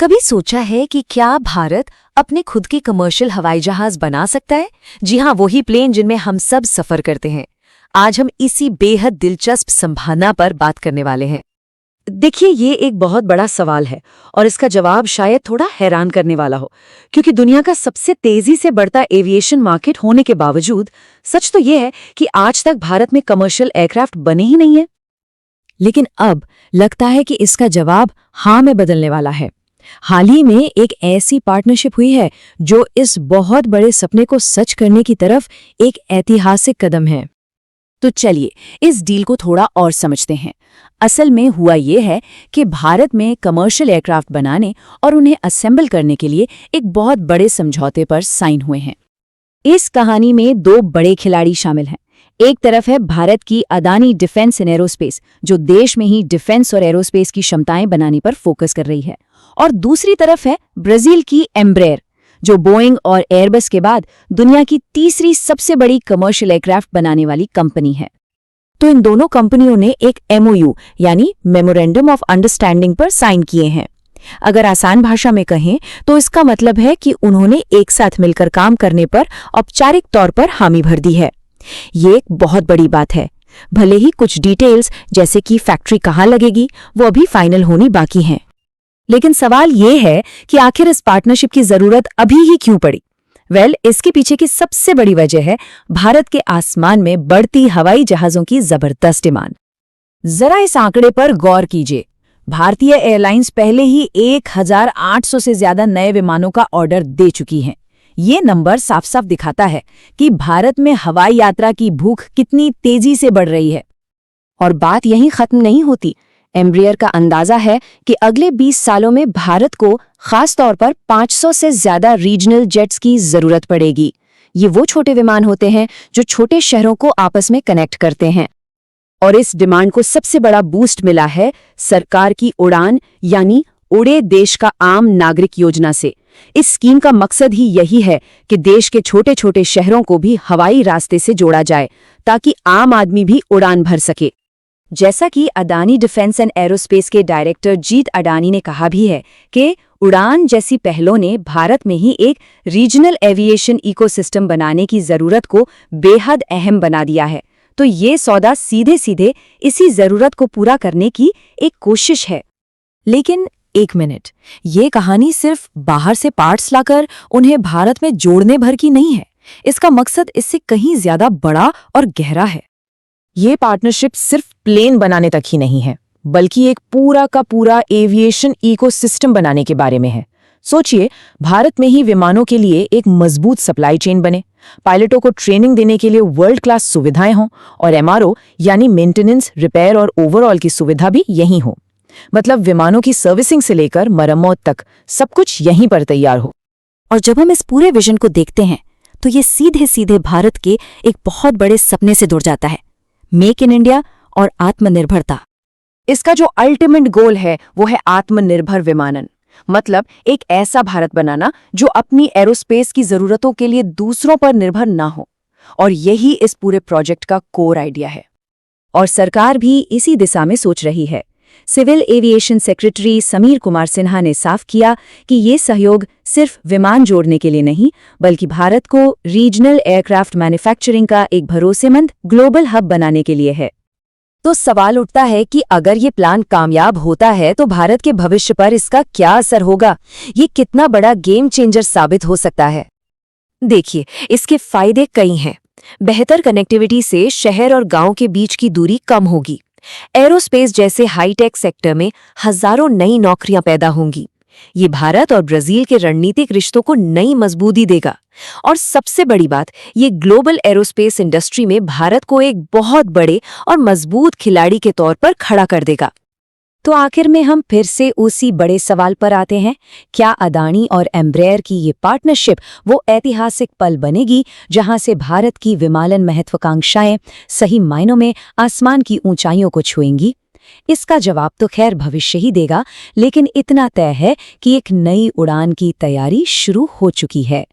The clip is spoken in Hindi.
कभी सोचा है कि क्या भारत अपने खुद के कमर्शियल हवाई जहाज बना सकता है? जी हाँ, वही प्लेन जिनमें हम सब सफर करते हैं। आज हम इसी बेहद दिलचस्प संभावना पर बात करने वाले हैं। देखिए, ये एक बहुत बड़ा सवाल है और इसका जवाब शायद थोड़ा हैरान करने वाला हो, क्योंकि दुनिया का सबसे तेजी से बढ़ता एविएशन मार्केट होने के बावजूद सच तो ये है कि आज तक भारत में कमर्शियल एयरक्राफ्ट बने ही नहीं है। लेकिन अब लगता है कि इसका जवाब हाँ में बदलने वाला है। हाल ही में एक ऐसी पार्टनरशिप हुई है जो इस बहुत बड़े सपने को सच करने की तरफ एक ऐतिहासिक कदम है। तो चलिए इस डील को थोड़ा और समझते हैं। असल में हुआ ये है कि भारत में कमर्शियल एयरक्राफ्ट बनाने और उन्हें असेंबल करने के लिए एक बहुत बड़े समझौते पर साइन हुए हैं। इस कहानी में दो बड़े खिलाड़ी शामिल हैं। एक तरफ है भारत की अदानी डिफेंस एंड एरोस्पेस, जो देश में ही डिफेंस और एरोस्पेस की क्षमताएं बनाने पर फोकस कर रही है, और दूसरी तरफ है ब्राजील की एम्ब्रेयर, जो बोइंग और एयरबस के बाद दुनिया की तीसरी सबसे बड़ी कमर्शियल एयरक्राफ्ट बनाने वाली कंपनी है। तो इन दोनों कंपनियों ने एक MOU यानी मेमोरेंडम ऑफ अंडरस्टैंडिंग पर साइन किए हैं। अगर आसान भाषा में कहें तो इसका मतलब है कि उन्होंने एक साथ मिलकर काम करने पर औपचारिक तौर पर हामी भर दी है। ये एक बहुत बड़ी बात है। भले ही कुछ डिटेल्स जैसे कि फैक्ट्री कहाँ लगेगी वो अभी फाइनल होनी बाकी हैं, लेकिन सवाल ये है कि आखिर इस पार्टनरशिप की जरूरत अभी ही क्यों पड़ी? इसके पीछे की सबसे बड़ी वजह है भारत के आसमान में बढ़ती हवाई जहाजों की जबरदस्त डिमांड। जरा इस आंकड़े पर गौर कीजिए। भारतीय एयरलाइंस पहले ही 1800 से ज्यादा नए विमानों का ऑर्डर दे चुकी हैं। ये नंबर साफ साफ दिखाता है कि भारत में हवाई यात्रा की भूख कितनी तेजी से बढ़ रही है। और बात यहीं खत्म नहीं होती। एम्ब्रियर का अंदाजा है कि अगले 20 सालों में भारत को खास तौर पर 500 से ज्यादा रीजनल जेट्स की जरूरत पड़ेगी। ये वो छोटे विमान होते हैं जो छोटे शहरों को आपस में कनेक्ट करते हैं। और इस डिमांड को सबसे बड़ा बूस्ट मिला है सरकार की उड़ान यानी उड़े देश का आम नागरिक योजना से। इस स्कीम का मकसद ही यही है कि देश के छोटे छोटे शहरों को भी हवाई रास्ते से जोड़ा जाए, ताकि आम आदमी भी उड़ान भर सके। जैसा कि अदानी डिफेंस एंड एरोस्पेस के डायरेक्टर जीत अडानी ने कहा भी है कि उड़ान जैसी पहलों ने भारत में ही एक रीजनल एविएशन इकोसिस्टम बनाने की जरूरत को बेहद अहम बना दिया है। तो ये सौदा सीधे सीधे इसी जरूरत को पूरा करने की एक कोशिश है। लेकिन एक मिनट, ये कहानी सिर्फ बाहर से पार्ट्स लाकर उन्हें भारत में जोड़ने भर की नहीं है। इसका मकसद इससे कहीं ज्यादा बड़ा और गहरा है। ये पार्टनरशिप सिर्फ प्लेन बनाने तक ही नहीं है, बल्कि एक पूरा का पूरा एविएशन इकोसिस्टम बनाने के बारे में है। सोचिए, भारत में ही विमानों के लिए एक मजबूत सप्लाई चेन बने, पायलटों को ट्रेनिंग देने के लिए वर्ल्ड क्लास सुविधाएं हों, और MRO यानी मेंटेनेंस, रिपेयर और ओवरऑल की सुविधा भी यहीं हो। मतलब विमानों की सर्विसिंग से लेकर मरम्मत तक सब कुछ यहीं पर तैयार हो। और जब हम इस पूरे विजन को देखते हैं तो ये सीधे सीधे भारत के एक बहुत बड़े सपने से जुड़ जाता है, मेक इन इंडिया और आत्मनिर्भरता। इसका जो अल्टीमेट गोल है वो है आत्मनिर्भर विमानन। मतलब एक ऐसा भारत बनाना जो अपनी एरोस्पेस की जरूरतों के लिए दूसरों पर निर्भर ना हो। और यही इस पूरे प्रोजेक्ट का कोर आइडिया है। और सरकार भी इसी दिशा में सोच रही है। Civil aviation secretary Sameer Kumar Sinha ने साफ किया कि ये सहयोग सिर्फ विमान जोड़ने के लिए नहीं, बल्कि भारत को रीजनल एयरक्राफ्ट मैन्युफैक्चरिंग का एक भरोसेमंद ग्लोबल हब बनाने के लिए है। तो सवाल उठता है कि अगर ये प्लान कामयाब होता है तो भारत के भविष्य पर इसका क्या असर होगा? ये कितना बड़ा गेम चेंजर साबित हो सकता है? देखिए, इसके फायदे कई हैं। बेहतर कनेक्टिविटी से शहर और गांव के बीच की दूरी कम होगी। एरोस्पेस जैसे हाईटेक सेक्टर में हजारों नई नौकरियां पैदा होंगी। ये भारत और ब्राजील के रणनीतिक रिश्तों को नई मजबूती देगा। और सबसे बड़ी बात, ये ग्लोबल एरोस्पेस इंडस्ट्री में भारत को एक बहुत बड़े और मजबूत खिलाड़ी के तौर पर खड़ा कर देगा। तो आखिर में हम फिर से उसी बड़े सवाल पर आते हैं, क्या अदानी और एम्ब्रेयर की ये पार्टनरशिप वो ऐतिहासिक पल बनेगी जहां से भारत की विमानन महत्वाकांक्षाएं सही मायनों में आसमान की ऊंचाइयों को छुएंगी? इसका जवाब तो खैर भविष्य ही देगा, लेकिन इतना तय है कि एक नई उड़ान की तैयारी शुरू हो चुकी है।